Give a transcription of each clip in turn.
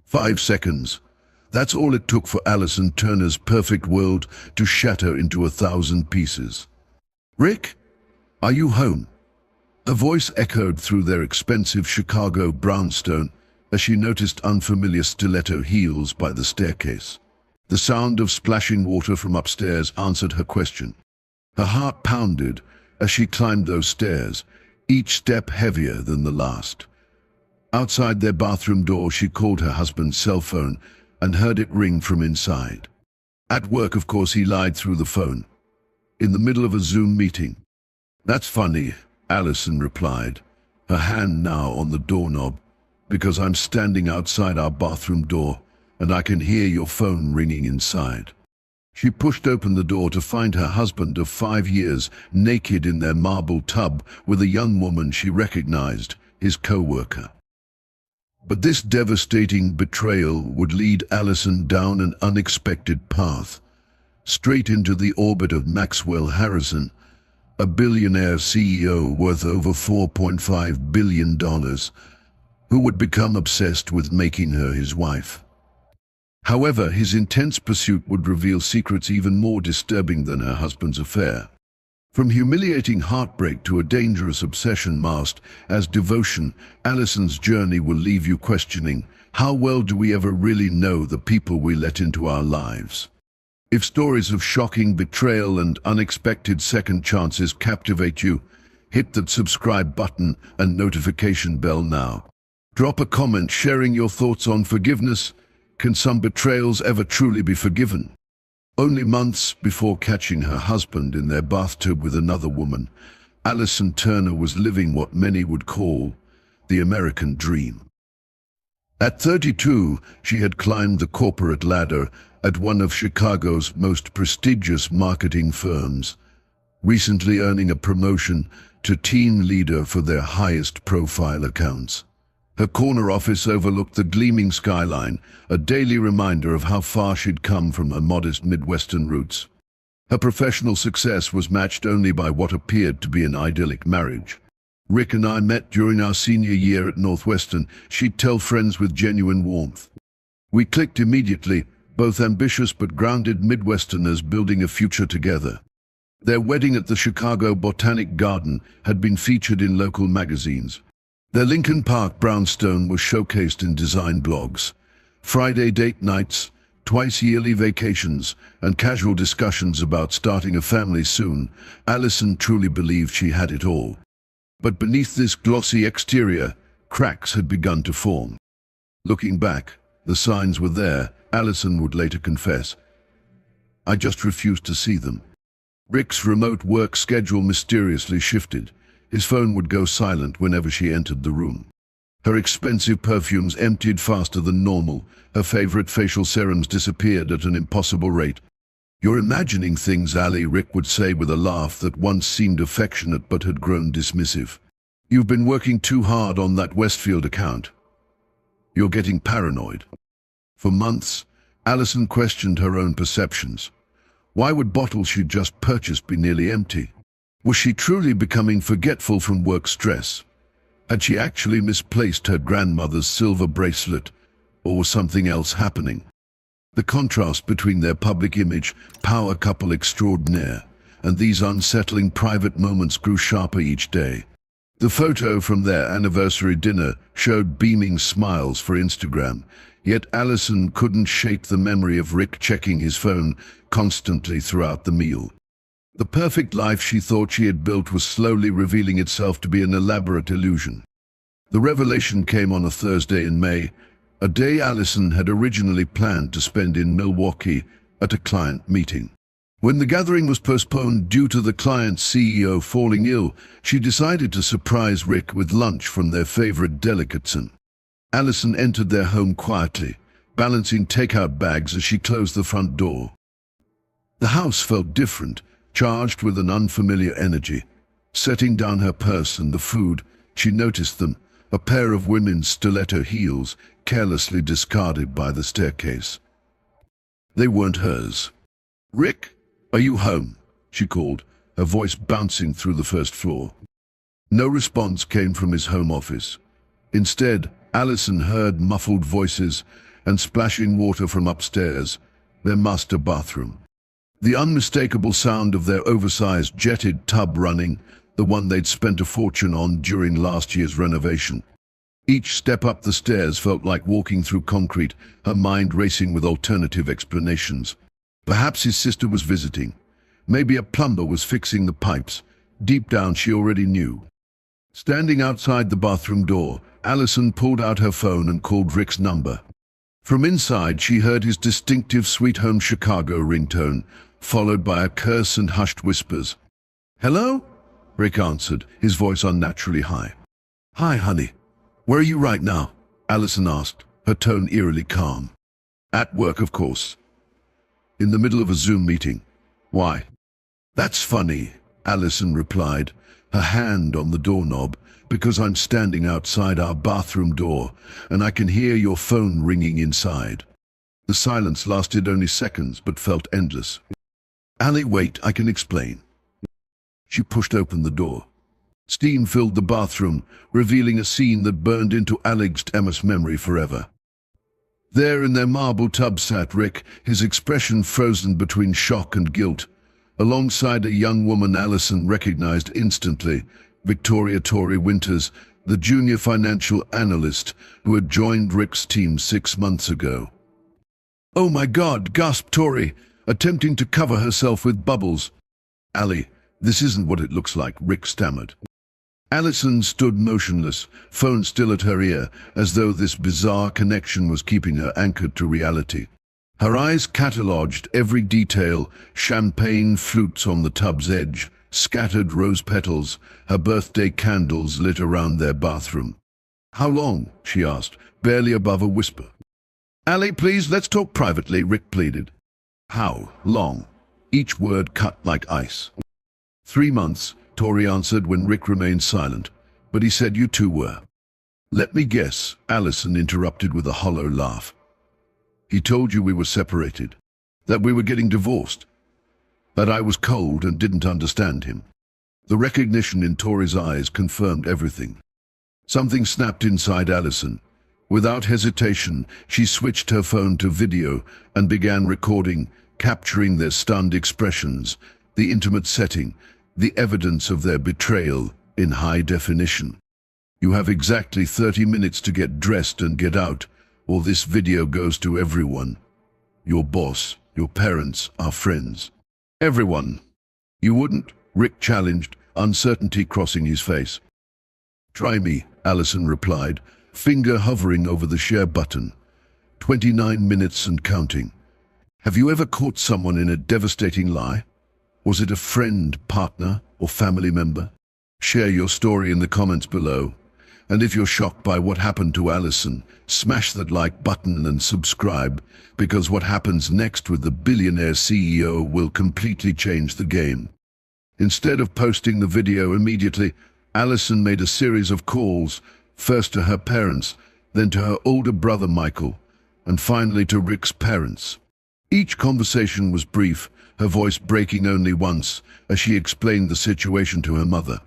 5 seconds. That's all it took for Alison Turner's perfect world to shatter into 1,000 pieces. "Rick, are you home?" A voice echoed through their expensive Chicago brownstone as she noticed unfamiliar stiletto heels by the staircase. The sound of splashing water from upstairs answered her question. Her heart pounded as she climbed those stairs, each step heavier than the last. Outside their bathroom door, she called her husband's cell phone and heard it ring from inside. At work, of course, he lied through the phone. In the middle of a Zoom meeting. "That's funny," Alison replied, her hand now on the doorknob, "because I'm standing outside our bathroom door and I can hear your phone ringing inside." She pushed open the door to find her husband of 5 years naked in their marble tub with a young woman she recognized, his co-worker. But this devastating betrayal would lead Alison down an unexpected path, straight into the orbit of Maxwell Harrison, a billionaire CEO worth over $4.5 billion, who would become obsessed with making her his wife. However, his intense pursuit would reveal secrets even more disturbing than her husband's affair. From humiliating heartbreak to a dangerous obsession masked as devotion, Alison's journey will leave you questioning, how well do we ever really know the people we let into our lives? If stories of shocking betrayal and unexpected second chances captivate you, hit that subscribe button and notification bell now. Drop a comment sharing your thoughts on forgiveness. Can some betrayals ever truly be forgiven? Only months before catching her husband in their bathtub with another woman, Alison Turner was living what many would call the American dream. At 32, she had climbed the corporate ladder at one of Chicago's most prestigious marketing firms, recently earning a promotion to team leader for their highest profile accounts. Her corner office overlooked the gleaming skyline, a daily reminder of how far she'd come from her modest Midwestern roots. Her professional success was matched only by what appeared to be an idyllic marriage. "Rick and I met during our senior year at Northwestern," she'd tell friends with genuine warmth. "We clicked immediately, both ambitious but grounded Midwesterners building a future together." Their wedding at the Chicago Botanic Garden had been featured in local magazines. Their Lincoln Park brownstone was showcased in design blogs. Friday date nights, twice-yearly vacations, and casual discussions about starting a family soon, Alison truly believed she had it all. But beneath this glossy exterior, cracks had begun to form. Looking back, the signs were there, Alison would later confess. "I just refused to see them." Rick's remote work schedule mysteriously shifted. His phone would go silent whenever she entered the room. Her expensive perfumes emptied faster than normal. Her favorite facial serums disappeared at an impossible rate. "You're imagining things, Allie," Rick would say with a laugh that once seemed affectionate but had grown dismissive. "You've been working too hard on that Westfield account. You're getting paranoid." For months, Alison questioned her own perceptions. Why would bottles she'd just purchased be nearly empty? Was she truly becoming forgetful from work stress? Had she actually misplaced her grandmother's silver bracelet, or was something else happening? The contrast between their public image, power couple extraordinaire, and these unsettling private moments grew sharper each day. The photo from their anniversary dinner showed beaming smiles for Instagram, yet Alison couldn't shake the memory of Rick checking his phone constantly throughout the meal. The perfect life she thought she had built was slowly revealing itself to be an elaborate illusion. The revelation came on a Thursday in May, a day Alison had originally planned to spend in Milwaukee at a client meeting. When the gathering was postponed due to the client's CEO falling ill, she decided to surprise Rick with lunch from their favorite delicatessen. Alison entered their home quietly, balancing takeout bags as she closed the front door. The house felt different, charged with an unfamiliar energy. Setting down her purse and the food, she noticed them, a pair of women's stiletto heels, carelessly discarded by the staircase. They weren't hers. "Rick, are you home?" she called, her voice bouncing through the first floor. No response came from his home office. Instead, Alison heard muffled voices and splashing water from upstairs, their master bathroom. The unmistakable sound of their oversized jetted tub running, the one they'd spent a fortune on during last year's renovation. Each step up the stairs felt like walking through concrete, her mind racing with alternative explanations. Perhaps his sister was visiting. Maybe a plumber was fixing the pipes. Deep down she already knew. Standing outside the bathroom door, Allison pulled out her phone and called Rick's number. From inside she heard his distinctive Sweet Home Chicago ringtone, followed by a curse and hushed whispers. "Hello?" Rick answered, his voice unnaturally high. "Hi, honey. Where are you right now?" Allison asked, her tone eerily calm. "At work, of course. In the middle of a Zoom meeting. Why?" "That's funny," Allison replied, her hand on the doorknob, "because I'm standing outside our bathroom door, and I can hear your phone ringing inside." The silence lasted only seconds, but felt endless. "Allie, wait, I can explain." She pushed open the door. Steam filled the bathroom, revealing a scene that burned into Emma's memory forever. There in their marble tub sat Rick, his expression frozen between shock and guilt. Alongside a young woman Allison recognized instantly, Victoria Tori Winters, the junior financial analyst who had joined Rick's team 6 months ago. "Oh my God," gasped Tori, attempting to cover herself with bubbles. "Allie, this isn't what it looks like," Rick stammered. Allison stood motionless, phone still at her ear, as though this bizarre connection was keeping her anchored to reality. Her eyes catalogued every detail: champagne flutes on the tub's edge, scattered rose petals, her birthday candles lit around their bathroom. "How long?" she asked, barely above a whisper. "Allie, please, let's talk privately," Rick pleaded. "How long?" Each word cut like ice. 3 months, Tori answered when Rick remained silent, "but he said you two were." "Let me guess," Allison interrupted with a hollow laugh. "He told you we were separated, that we were getting divorced, that I was cold and didn't understand him." The recognition in Tori's eyes confirmed everything. Something snapped inside Allison. Without hesitation, she switched her phone to video and began recording, capturing their stunned expressions, the intimate setting, the evidence of their betrayal in high definition. "You have exactly 30 minutes to get dressed and get out, or this video goes to everyone. Your boss, your parents, our friends. Everyone." "You wouldn't?" Rick challenged, uncertainty crossing his face. "Try me," Allison replied, finger hovering over the share button. 29 minutes and counting. "Have you ever caught someone in a devastating lie? Was it a friend, partner, or family member? Share your story in the comments below. And if you're shocked by what happened to Allison, smash that like button and subscribe, because what happens next with the billionaire CEO will completely change the game. Instead of posting the video immediately, Allison made a series of calls, first to her parents, then to her older brother Michael, and finally to Rick's parents. Each conversation was brief, her voice breaking only once as she explained the situation to her mother.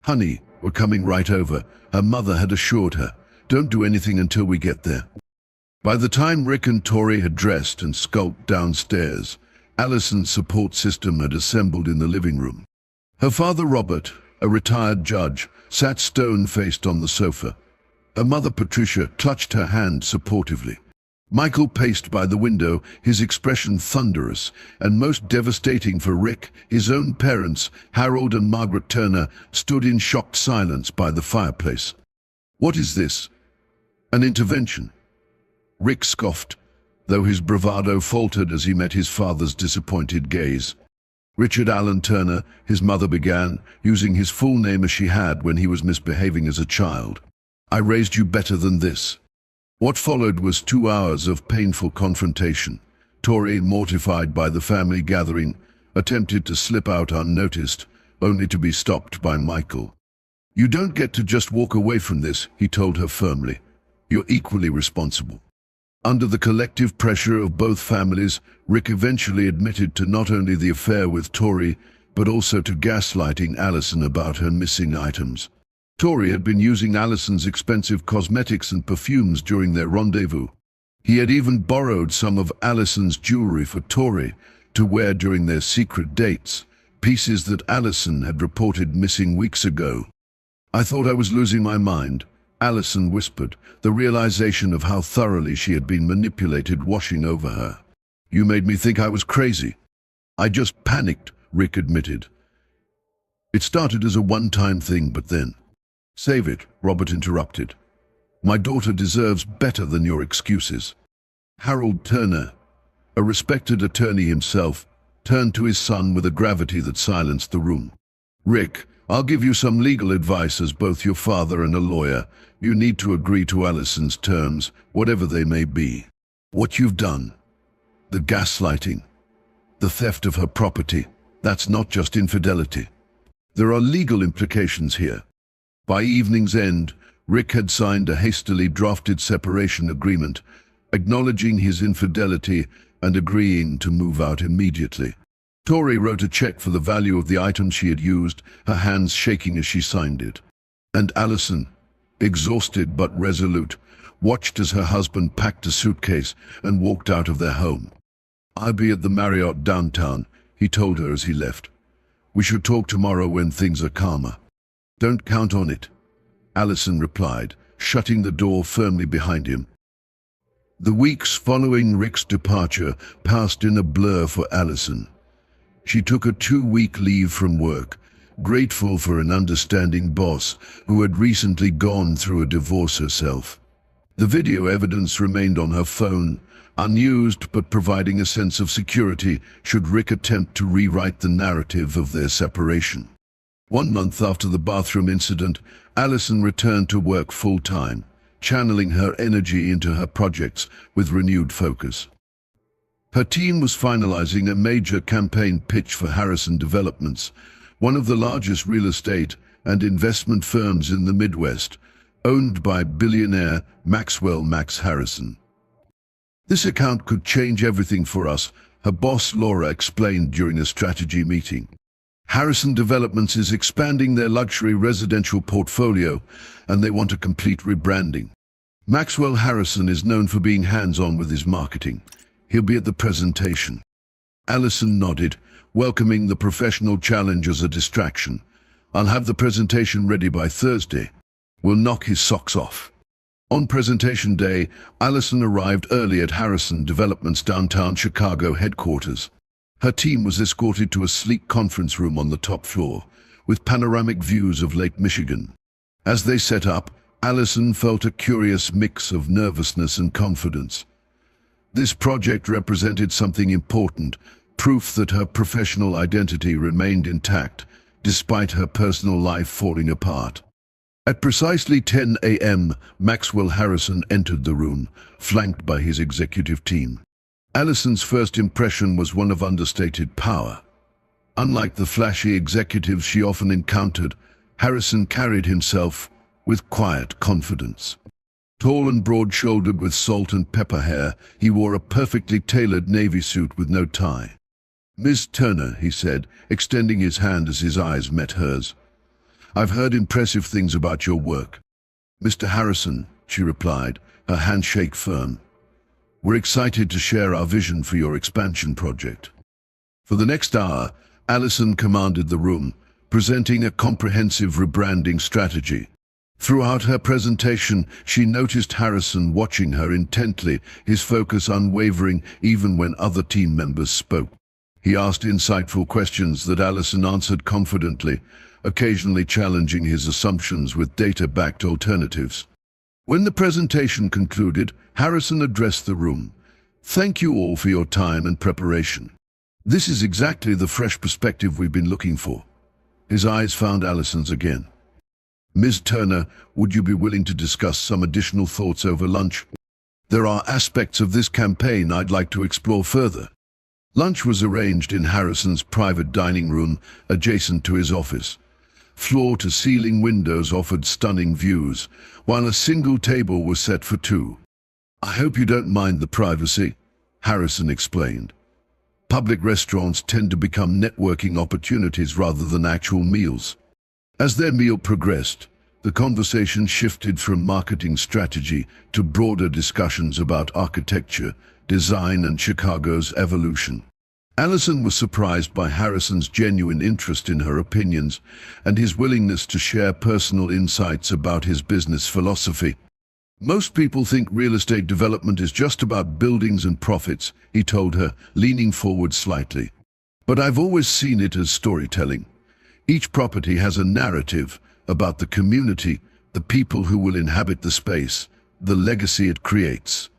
"Honey, we're coming right over," her mother had assured her. "Don't do anything until we get there." By the time Rick and Tori had dressed and skulked downstairs, Allison's support system had assembled in the living room. Her father Robert, a retired judge, sat stone-faced on the sofa. Her mother Patricia clutched her hand supportively. Michael paced by the window, his expression thunderous, and most devastating for Rick, his own parents, Harold and Margaret Turner, stood in shocked silence by the fireplace. "What is this? An intervention?" Rick scoffed, though his bravado faltered as he met his father's disappointed gaze. "Richard Allen Turner," his mother began, using his full name as she had when he was misbehaving as a child. "I raised you better than this." What followed was 2 hours of painful confrontation. Tori, mortified by the family gathering, attempted to slip out unnoticed, only to be stopped by Michael. "You don't get to just walk away from this," he told her firmly. "You're equally responsible." Under the collective pressure of both families, Rick eventually admitted to not only the affair with Tori, but also to gaslighting Allison about her missing items. Tori had been using Allison's expensive cosmetics and perfumes during their rendezvous. He had even borrowed some of Alison's jewelry for Tori to wear during their secret dates, pieces that Alison had reported missing weeks ago. "I thought I was losing my mind," Alison whispered, the realization of how thoroughly she had been manipulated washing over her. "You made me think I was crazy." "I just panicked," Rick admitted. "It started as a one-time thing, but then—" "Save it," Robert interrupted. "My daughter deserves better than your excuses." Harold Turner, a respected attorney himself, turned to his son with a gravity that silenced the room. "Rick, I'll give you some legal advice as both your father and a lawyer. You need to agree to Alison's terms, whatever they may be. What you've done, the gaslighting, the theft of her property, that's not just infidelity. There are legal implications here." By evening's end, Rick had signed a hastily drafted separation agreement, acknowledging his infidelity and agreeing to move out immediately. Tori wrote a check for the value of the items she had used, her hands shaking as she signed it. And Alison, exhausted but resolute, watched as her husband packed a suitcase and walked out of their home. "I'll be at the Marriott downtown," he told her as he left. "We should talk tomorrow when things are calmer." "Don't count on it," Alison replied, shutting the door firmly behind him. The weeks following Rick's departure passed in a blur for Alison. She took a 2-week leave from work, grateful for an understanding boss who had recently gone through a divorce herself. The video evidence remained on her phone, unused but providing a sense of security should Rick attempt to rewrite the narrative of their separation. 1 month after the bathroom incident, Alison returned to work full-time, channeling her energy into her projects with renewed focus. Her team was finalizing a major campaign pitch for Harrison Developments, one of the largest real estate and investment firms in the Midwest, owned by billionaire Maxwell "Max" Harrison. "This account could change everything for us," her boss Laura explained during a strategy meeting. "Harrison Developments is expanding their luxury residential portfolio, and they want a complete rebranding. Maxwell Harrison is known for being hands-on with his marketing. He'll be at the presentation." Alison nodded, welcoming the professional challenge as a distraction. "I'll have the presentation ready by Thursday. We'll knock his socks off." On presentation day, Alison arrived early at Harrison Developments' downtown Chicago headquarters. Her team was escorted to a sleek conference room on the top floor, with panoramic views of Lake Michigan. As they set up, Alison felt a curious mix of nervousness and confidence. This project represented something important, proof that her professional identity remained intact, despite her personal life falling apart. At precisely 10 a.m., Maxwell Harrison entered the room, flanked by his executive team. Alison's first impression was one of understated power. Unlike the flashy executives she often encountered, Harrison carried himself with quiet confidence. Tall and broad-shouldered with salt and pepper hair, he wore a perfectly tailored navy suit with no tie. "Ms. Turner," he said, extending his hand as his eyes met hers. "I've heard impressive things about your work." "Mr. Harrison," she replied, her handshake firm. "We're excited to share our vision for your expansion project." For the next hour, Alison commanded the room, presenting a comprehensive rebranding strategy. Throughout her presentation, she noticed Harrison watching her intently, his focus unwavering even when other team members spoke. He asked insightful questions that Alison answered confidently, occasionally challenging his assumptions with data-backed alternatives. When the presentation concluded, Harrison addressed the room. "Thank you all for your time and preparation. This is exactly the fresh perspective we've been looking for." His eyes found Alison's again. "Ms. Turner, would you be willing to discuss some additional thoughts over lunch? There are aspects of this campaign I'd like to explore further." Lunch was arranged in Harrison's private dining room, adjacent to his office. Floor-to-ceiling windows offered stunning views, while a single table was set for two. "I hope you don't mind the privacy," Harrison explained. "Public restaurants tend to become networking opportunities rather than actual meals." As their meal progressed, The conversation shifted from marketing strategy to broader discussions about architecture, design, and Chicago's evolution. Allison was surprised by Harrison's genuine interest in her opinions and his willingness to share personal insights about his business philosophy. "Most people think real estate development is just about buildings and profits," he told her, leaning forward slightly. "But I've always seen it as storytelling. Each property has a narrative about the community, the people who will inhabit the space, the legacy it creates."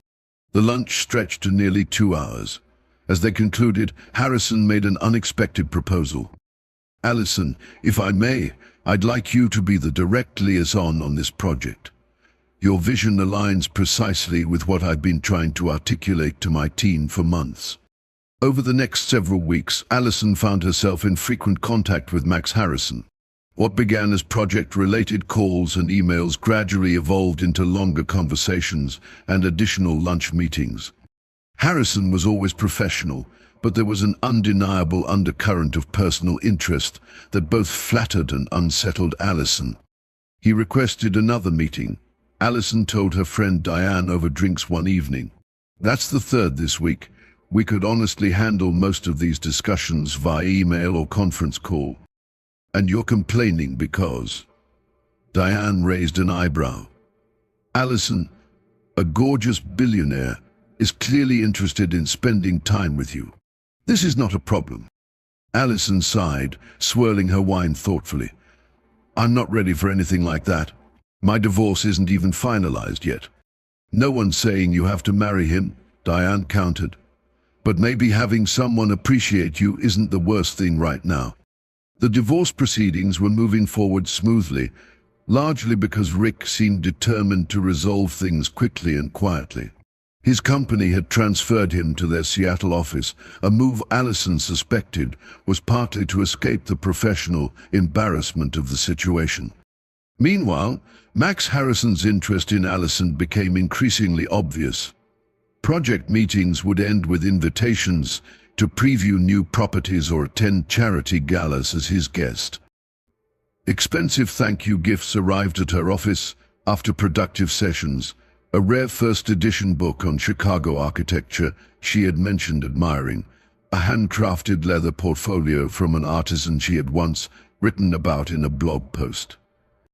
The lunch stretched to nearly 2 hours. As they concluded, Harrison made an unexpected proposal. "Allison, if I may, I'd like you to be the direct liaison on this project. Your vision aligns precisely with what I've been trying to articulate to my team for months." Over the next several weeks, Allison found herself in frequent contact with Max Harrison. What began as project-related calls and emails gradually evolved into longer conversations and additional lunch meetings. Harrison was always professional, but there was an undeniable undercurrent of personal interest that both flattered and unsettled Allison. He requested another meeting. Allison told her friend Diane over drinks one evening. "That's the third this week. We could honestly handle most of these discussions via email or conference call. And you're complaining because..." Diane raised an eyebrow. "Allison, a gorgeous billionaire, is clearly interested in spending time with you. This is not a problem." Allison sighed, swirling her wine thoughtfully. "I'm not ready for anything like that. My divorce isn't even finalized yet." "No one's saying you have to marry him," Diane countered. "But maybe having someone appreciate you isn't the worst thing right now." The divorce proceedings were moving forward smoothly, largely because Rick seemed determined to resolve things quickly and quietly. His company had transferred him to their Seattle office, a move Allison suspected was partly to escape the professional embarrassment of the situation. Meanwhile, Max Harrison's interest in Allison became increasingly obvious. Project meetings would end with invitations to preview new properties or attend charity galas as his guest. Expensive thank-you gifts arrived at her office after productive sessions, a rare first-edition book on Chicago architecture she had mentioned admiring, a handcrafted leather portfolio from an artisan she had once written about in a blog post.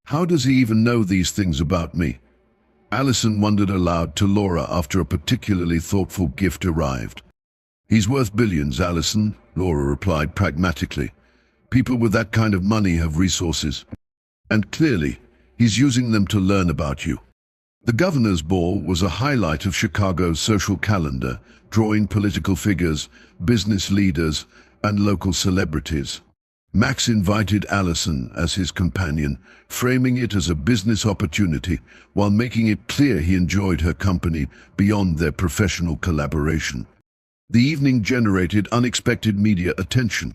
"How does he even know these things about me?" Allison wondered aloud to Laura after a particularly thoughtful gift arrived. "He's worth billions, Allison," Laura replied pragmatically. "People with that kind of money have resources. And clearly, he's using them to learn about you." The governor's ball was a highlight of Chicago's social calendar, drawing political figures, business leaders, and local celebrities. Max invited Allison as his companion, framing it as a business opportunity while making it clear he enjoyed her company beyond their professional collaboration. The evening generated unexpected media attention.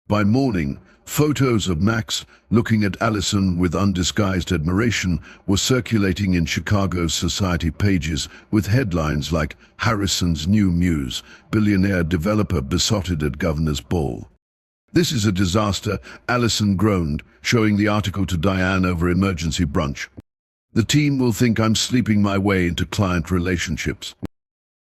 By morning, photos of Max looking at Allison with undisguised admiration were circulating in Chicago's society pages with headlines like "Harrison's New Muse, Billionaire Developer Besotted at Governor's Ball." "This is a disaster," Allison groaned, showing the article to Diane over emergency brunch. "The team will think I'm sleeping my way into client relationships."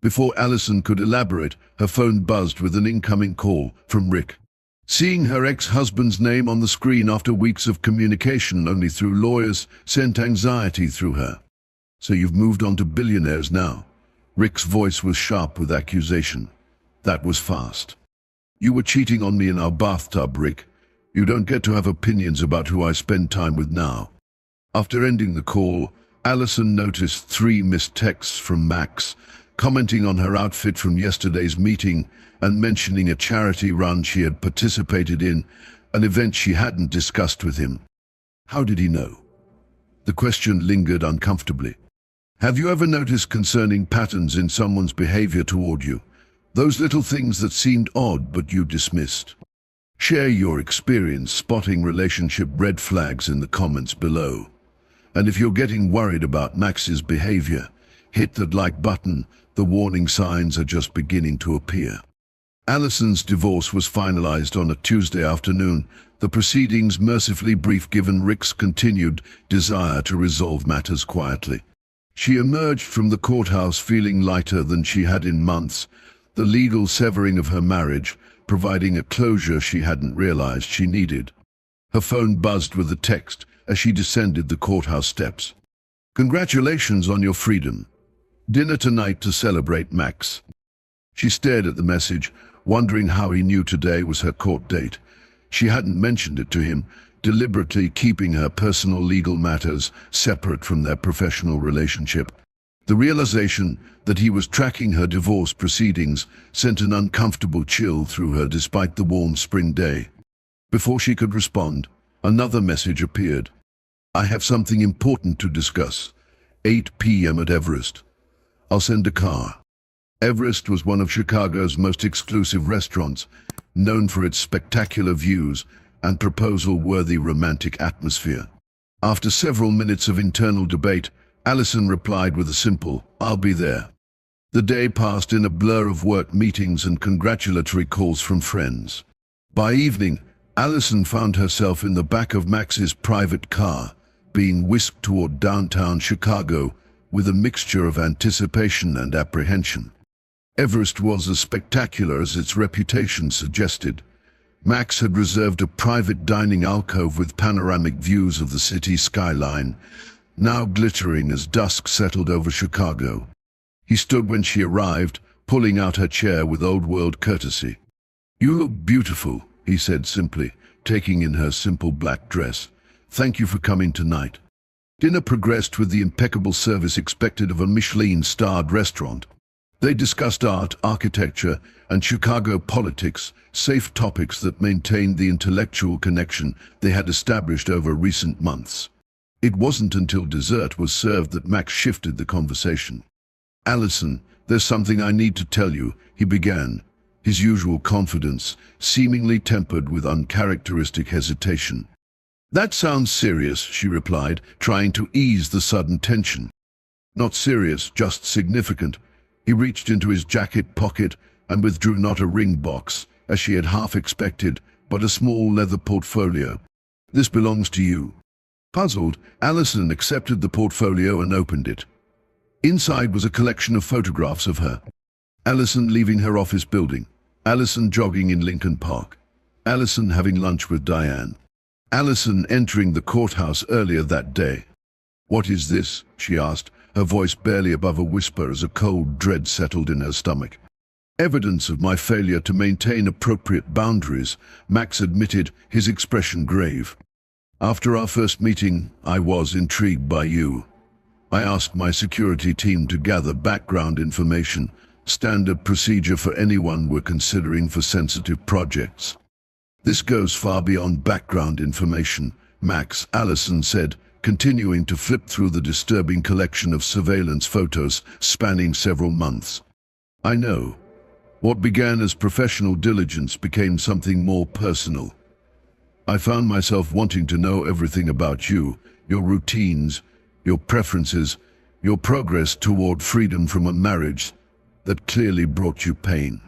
Before Allison could elaborate, her phone buzzed with an incoming call from Rick. Seeing her ex-husband's name on the screen after weeks of communication only through lawyers sent anxiety through her. "So you've moved on to billionaires now?" Rick's voice was sharp with accusation. "That was fast. You were cheating on me in our bathtub, Rick. You don't get to have opinions about who I spend time with now." After ending the call, Allison noticed 3 missed texts from Max, commenting on her outfit from yesterday's meeting and mentioning a charity run she had participated in, an event she hadn't discussed with him. How did he know? The question lingered uncomfortably. Have you ever noticed concerning patterns in someone's behavior toward you? Those little things that seemed odd but you dismissed? Share your experience spotting relationship red flags in the comments below. And if you're getting worried about Max's behavior, hit that like button. The warning signs are just beginning to appear. Allison's divorce was finalized on a Tuesday afternoon, the proceedings mercifully brief given Rick's continued desire to resolve matters quietly. She emerged from the courthouse feeling lighter than she had in months, the legal severing of her marriage providing a closure she hadn't realized she needed. Her phone buzzed with a text as she descended the courthouse steps. "Congratulations on your freedom. Dinner tonight to celebrate, Max." She stared at the message, wondering how he knew today was her court date. She hadn't mentioned it to him, deliberately keeping her personal legal matters separate from their professional relationship. The realization that he was tracking her divorce proceedings sent an uncomfortable chill through her despite the warm spring day. Before she could respond, another message appeared. "I have something important to discuss. 8 p.m. at Everest. I'll send a car." Everest was one of Chicago's most exclusive restaurants, known for its spectacular views and proposal-worthy romantic atmosphere. After several minutes of internal debate, Allison replied with a simple, "I'll be there." The day passed in a blur of work meetings and congratulatory calls from friends. By evening, Allison found herself in the back of Max's private car, being whisked toward downtown Chicago with a mixture of anticipation and apprehension. Everest was as spectacular as its reputation suggested. Max had reserved a private dining alcove with panoramic views of the city skyline, now glittering as dusk settled over Chicago. He stood when she arrived, pulling out her chair with old-world courtesy. "You look beautiful," he said simply, taking in her simple black dress. "Thank you for coming tonight." Dinner progressed with the impeccable service expected of a Michelin-starred restaurant. They discussed art, architecture, and Chicago politics, safe topics that maintained the intellectual connection they had established over recent months. It wasn't until dessert was served that Max shifted the conversation. "Allison, there's something I need to tell you," he began, his usual confidence seemingly tempered with uncharacteristic hesitation. "That sounds serious," she replied, trying to ease the sudden tension. "Not serious, just significant." He reached into his jacket pocket and withdrew not a ring box, as she had half expected, but a small leather portfolio. "This belongs to you." Puzzled, Allison accepted the portfolio and opened it. Inside was a collection of photographs of her. Allison leaving her office building. Allison jogging in Lincoln Park. Allison having lunch with Diane. Allison entering the courthouse earlier that day. "What is this?" she asked, her voice barely above a whisper as a cold dread settled in her stomach. "Evidence of my failure to maintain appropriate boundaries," Max admitted, his expression grave. "After our first meeting, I was intrigued by you. I asked my security team to gather background information, standard procedure for anyone we're considering for sensitive projects. This goes far beyond background information," Max, Allison said, continuing to flip through the disturbing collection of surveillance photos spanning several months. "I know. What began as professional diligence became something more personal. I found myself wanting to know everything about you, your routines, your preferences, your progress toward freedom from a marriage that clearly brought you pain.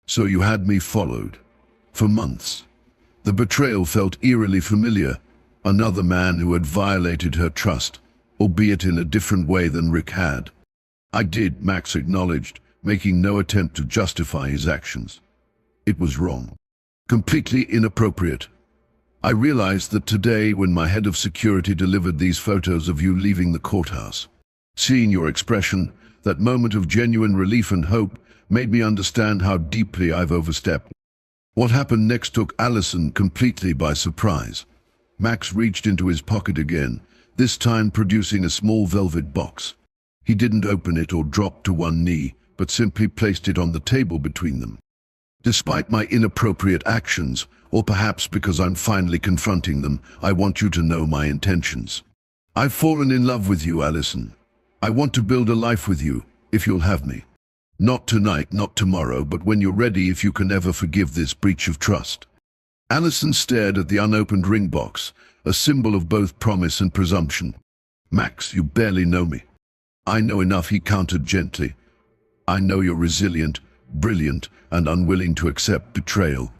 So you had me followed. For months. The betrayal felt eerily familiar. Another man who had violated her trust, albeit in a different way than Rick had. I did," Max acknowledged, making no attempt to justify his actions. "It was wrong. Completely inappropriate. I realized that today when my head of security delivered these photos of you leaving the courthouse. Seeing your expression, that moment of genuine relief and hope, made me understand how deeply I've overstepped." What happened next took Allison completely by surprise. Max reached into his pocket again, this time producing a small velvet box. He didn't open it or drop to one knee, but simply placed it on the table between them. "Despite my inappropriate actions, or perhaps because I'm finally confronting them, I want you to know my intentions. I've fallen in love with you, Allison. I want to build a life with you, if you'll have me. Not tonight, not tomorrow, but when you're ready, if you can ever forgive this breach of trust." Allison stared at the unopened ring box, a symbol of both promise and presumption. "Max, you barely know me." "I know enough," he countered gently. "I know you're resilient, brilliant, and unwilling to accept betrayal.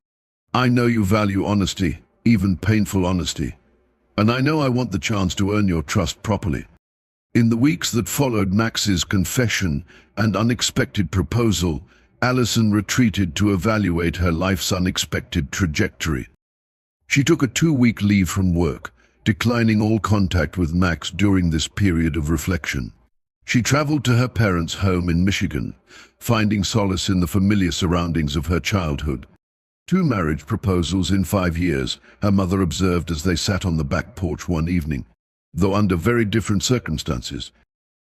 I know you value honesty, even painful honesty. And I know I want the chance to earn your trust properly. In the weeks that followed Max's confession and unexpected proposal, Allison retreated to evaluate her life's unexpected trajectory. She took a 2-week leave from work, declining all contact with Max during this period of reflection. She traveled to her parents' home in Michigan, finding solace in the familiar surroundings of her childhood. 2 marriage proposals in 5 years, her mother observed as they sat on the back porch one evening, though under very different circumstances.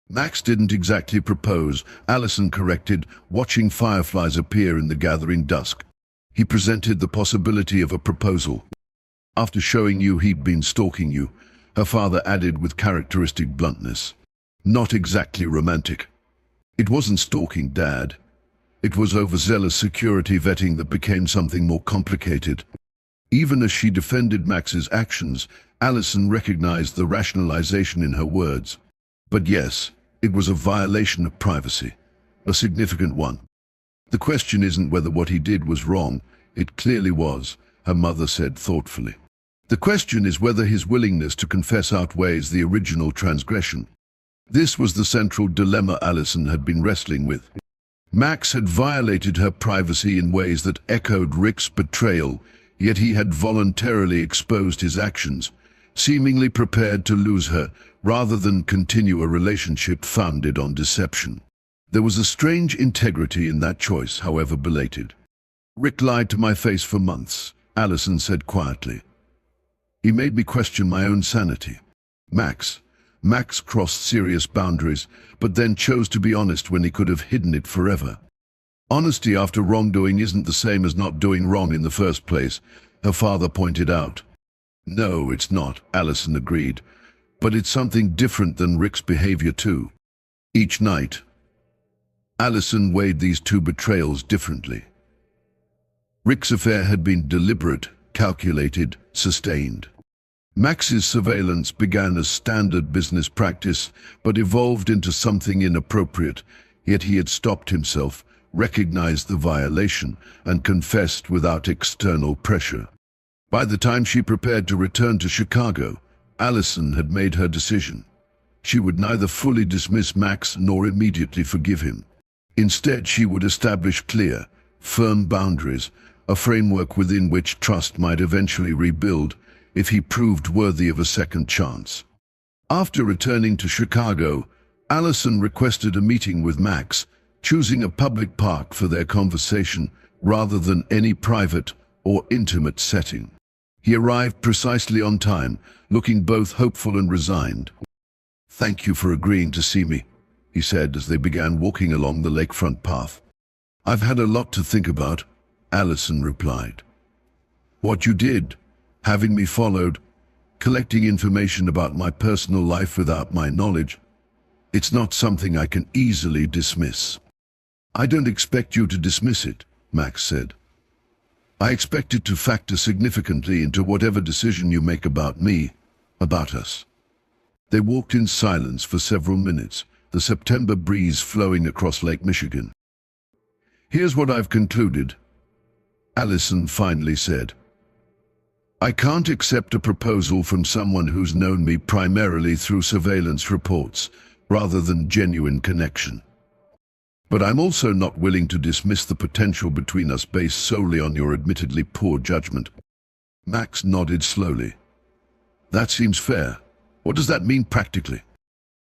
Max didn't exactly propose, Allison corrected, watching fireflies appear in the gathering dusk. He presented the possibility of a proposal. After showing you he'd been stalking you, her father added with characteristic bluntness. Not exactly romantic. It wasn't stalking, Dad. It was overzealous security vetting that became something more complicated. Even as she defended Max's actions, Allison recognized the rationalization in her words. But yes, it was a violation of privacy, a significant one. The question isn't whether what he did was wrong, it clearly was, her mother said thoughtfully. The question is whether his willingness to confess outweighs the original transgression. This was the central dilemma Allison had been wrestling with. Max had violated her privacy in ways that echoed Rick's betrayal, yet he had voluntarily exposed his actions, seemingly prepared to lose her, rather than continue a relationship founded on deception. There was a strange integrity in that choice, however belated. Rick lied to my face for months, Allison said quietly. He made me question my own sanity. Max crossed serious boundaries, but then chose to be honest when he could have hidden it forever. Honesty after wrongdoing isn't the same as not doing wrong in the first place, her father pointed out. No, it's not, Allison agreed. But it's something different than Rick's behavior too. Each night, Allison weighed these 2 betrayals differently. Rick's affair had been deliberate, calculated, sustained. Max's surveillance began as standard business practice, but evolved into something inappropriate, yet he had stopped himself, recognized the violation, and confessed without external pressure. By the time she prepared to return to Chicago, Allison had made her decision. She would neither fully dismiss Max nor immediately forgive him. Instead, she would establish clear, firm boundaries, a framework within which trust might eventually rebuild if he proved worthy of a second chance. After returning to Chicago, Allison requested a meeting with Max, choosing a public park for their conversation rather than any private or intimate setting. He arrived precisely on time, looking both hopeful and resigned. "Thank you for agreeing to see me," he said as they began walking along the lakefront path. "I've had a lot to think about," Allison replied. "What you did, having me followed, collecting information about my personal life without my knowledge, it's not something I can easily dismiss." "I don't expect you to dismiss it," Max said. "I expect it to factor significantly into whatever decision you make about me, about us." They walked in silence for several minutes, the September breeze flowing across Lake Michigan. "Here's what I've concluded," Allison finally said. "I can't accept a proposal from someone who's known me primarily through surveillance reports, rather than genuine connection. But I'm also not willing to dismiss the potential between us based solely on your admittedly poor judgment." Max nodded slowly. "That seems fair. What does that mean practically?"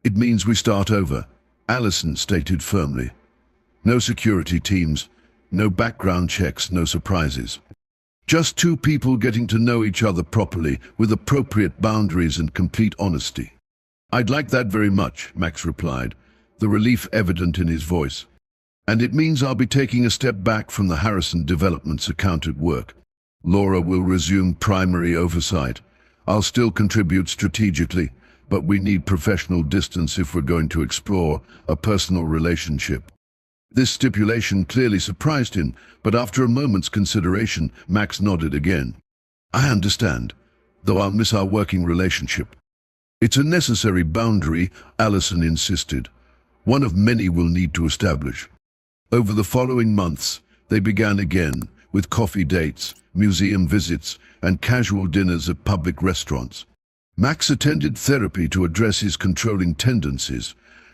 "It means we start over," Allison stated firmly. "No security teams, no background checks, no surprises. Just 2 people getting to know each other properly, with appropriate boundaries and complete honesty." "I'd like that very much," Max replied, the relief evident in his voice. "And it means I'll be taking a step back from the Harrison Development's accountant work. Laura will resume primary oversight. I'll still contribute strategically, but we need professional distance if we're going to explore a personal relationship." This stipulation clearly surprised him, but after a moment's consideration, Max nodded again. "I understand, though I'll miss our working relationship." "It's a necessary boundary," Allison insisted. "One of many we'll need to establish." Over the following months, they began again, with coffee dates, museum visits, and casual dinners at public restaurants. Max attended therapy to address his controlling tendencies.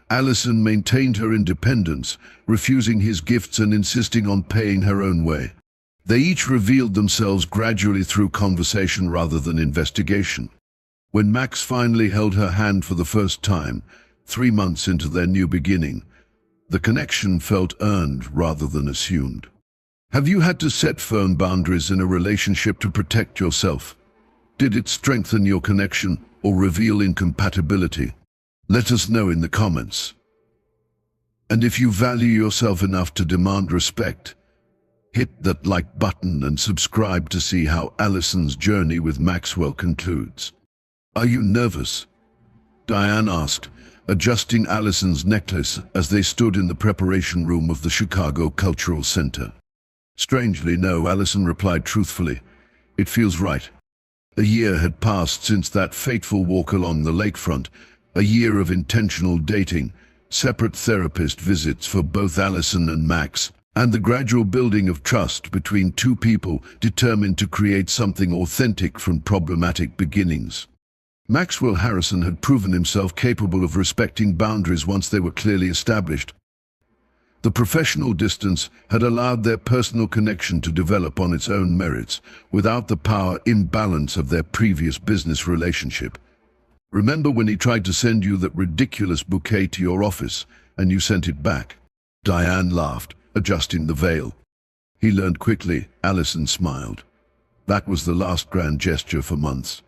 Alison maintained her independence, refusing his gifts and insisting on paying her own way. They each revealed themselves gradually through conversation rather than investigation. When Max finally held her hand for the first time, 3 months into their new beginning, the connection felt earned rather than assumed. Have you had to set firm boundaries in a relationship to protect yourself? Did it strengthen your connection or reveal incompatibility? Let us know in the comments. And if you value yourself enough to demand respect, hit that like button and subscribe to see how Alison's journey with Maxwell concludes. Are you nervous? Diane asked, adjusting Alison's necklace as they stood in the preparation room of the Chicago Cultural Center. Strangely, no, Alison replied truthfully. It feels right. A year had passed since that fateful walk along the lakefront, a year of intentional dating, separate therapist visits for both Alison and Max, and the gradual building of trust between two people determined to create something authentic from problematic beginnings. Maxwell Harrison had proven himself capable of respecting boundaries once they were clearly established. The professional distance had allowed their personal connection to develop on its own merits, without the power imbalance of their previous business relationship. Remember when he tried to send you that ridiculous bouquet to your office, and you sent it back? Diane laughed, adjusting the veil. He learned quickly, Alison smiled. That was the last grand gesture for months.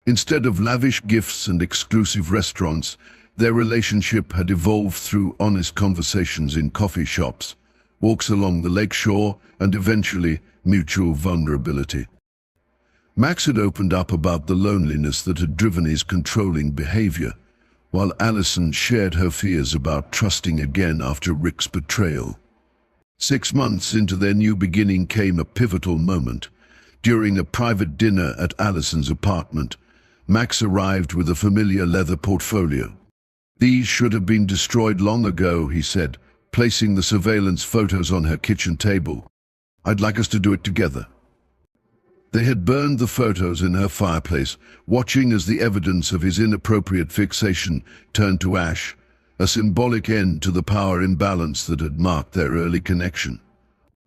Instead of lavish gifts and exclusive restaurants, their relationship had evolved through honest conversations in coffee shops, walks along the lakeshore, and eventually mutual vulnerability. Max had opened up about the loneliness that had driven his controlling behavior, while Alison shared her fears about trusting again after Rick's betrayal. 6 months into their new beginning came a pivotal moment. During a private dinner at Alison's apartment, Max arrived with a familiar leather portfolio. These should have been destroyed long ago, he said, placing the surveillance photos on her kitchen table. I'd like us to do it together. They had burned the photos in her fireplace, watching as the evidence of his inappropriate fixation turned to ash, a symbolic end to the power imbalance that had marked their early connection.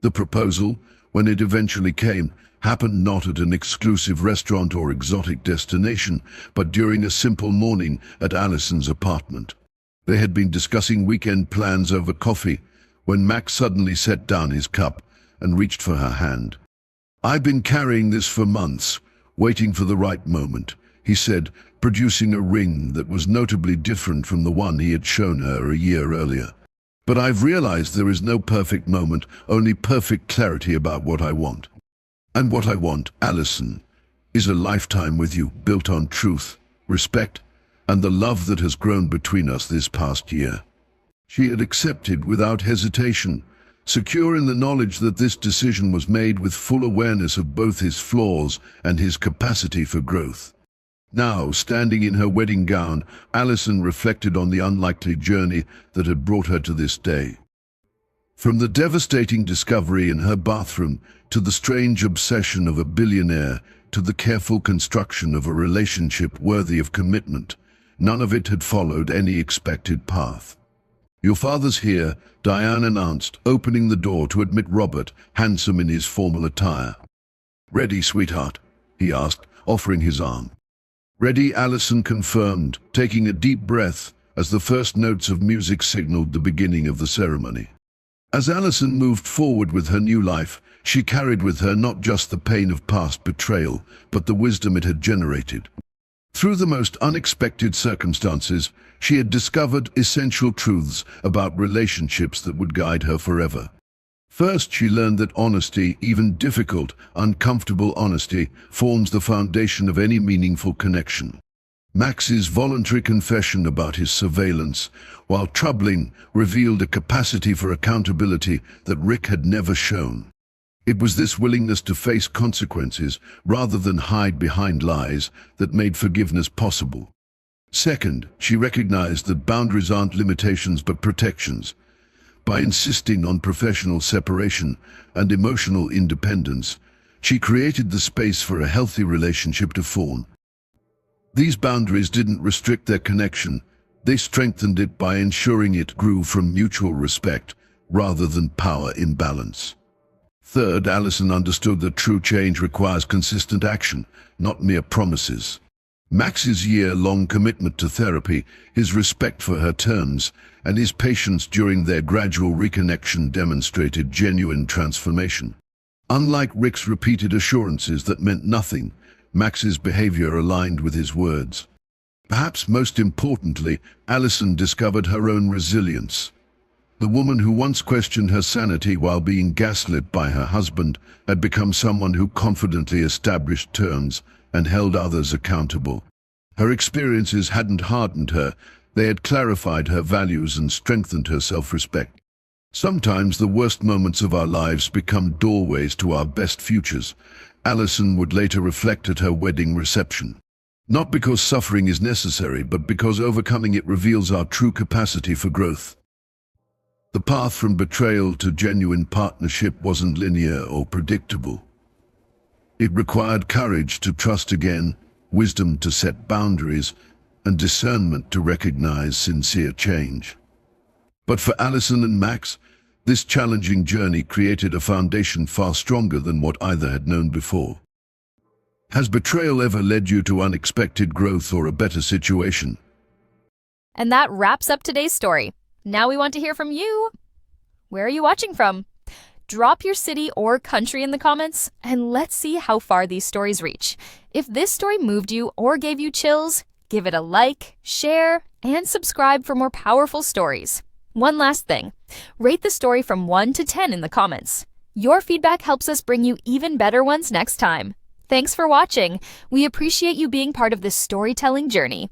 The proposal, when it eventually came, happened not at an exclusive restaurant or exotic destination, but during a simple morning at Alison's apartment. They had been discussing weekend plans over coffee when Max suddenly set down his cup and reached for her hand. I've been carrying this for months, waiting for the right moment, he said, producing a ring that was notably different from the one he had shown her a year earlier. But I've realized there is no perfect moment, only perfect clarity about what I want. And what I want, Alison, is a lifetime with you, built on truth, respect, and the love that has grown between us this past year. She had accepted without hesitation, secure in the knowledge that this decision was made with full awareness of both his flaws and his capacity for growth. Now, standing in her wedding gown, Alison reflected on the unlikely journey that had brought her to this day. From the devastating discovery in her bathroom, to the strange obsession of a billionaire, to the careful construction of a relationship worthy of commitment, none of it had followed any expected path. Your father's here, Diane announced, opening the door to admit Robert, handsome in his formal attire. Ready, sweetheart? He asked, offering his arm. Ready, Alison confirmed, taking a deep breath as the first notes of music signaled the beginning of the ceremony. As Alison moved forward with her new life, she carried with her not just the pain of past betrayal, but the wisdom it had generated. Through the most unexpected circumstances, she had discovered essential truths about relationships that would guide her forever. First, she learned that honesty, even difficult, uncomfortable honesty, forms the foundation of any meaningful connection. Max's voluntary confession about his surveillance, while troubling, revealed a capacity for accountability that Rick had never shown. It was this willingness to face consequences, rather than hide behind lies, that made forgiveness possible. Second, she recognized that boundaries aren't limitations but protections. By insisting on professional separation and emotional independence, she created the space for a healthy relationship to form. These boundaries didn't restrict their connection, they strengthened it by ensuring it grew from mutual respect rather than power imbalance. Third, Allison understood that true change requires consistent action, not mere promises. Max's year-long commitment to therapy, his respect for her terms, and his patience during their gradual reconnection demonstrated genuine transformation. Unlike Rick's repeated assurances that meant nothing, Max's behavior aligned with his words. Perhaps most importantly, Allison discovered her own resilience. The woman who once questioned her sanity while being gaslit by her husband had become someone who confidently established terms and held others accountable. Her experiences hadn't hardened her, they had clarified her values and strengthened her self-respect. Sometimes the worst moments of our lives become doorways to our best futures. Allison would later reflect at her wedding reception. Not because suffering is necessary, but because overcoming it reveals our true capacity for growth. The path from betrayal to genuine partnership wasn't linear or predictable. It required courage to trust again, wisdom to set boundaries, and discernment to recognize sincere change. But for Allison and Max, this challenging journey created a foundation far stronger than what either had known before. Has betrayal ever led you to unexpected growth or a better situation? And that wraps up today's story. Now we want to hear from you. Where are you watching from? Drop your city or country in the comments, and let's see how far these stories reach. If this story moved you or gave you chills, give it a like, share, and subscribe for more powerful stories. One last thing, rate the story from 1 to 10 in the comments. Your feedback helps us bring you even better ones next time. Thanks for watching. We appreciate you being part of this storytelling journey.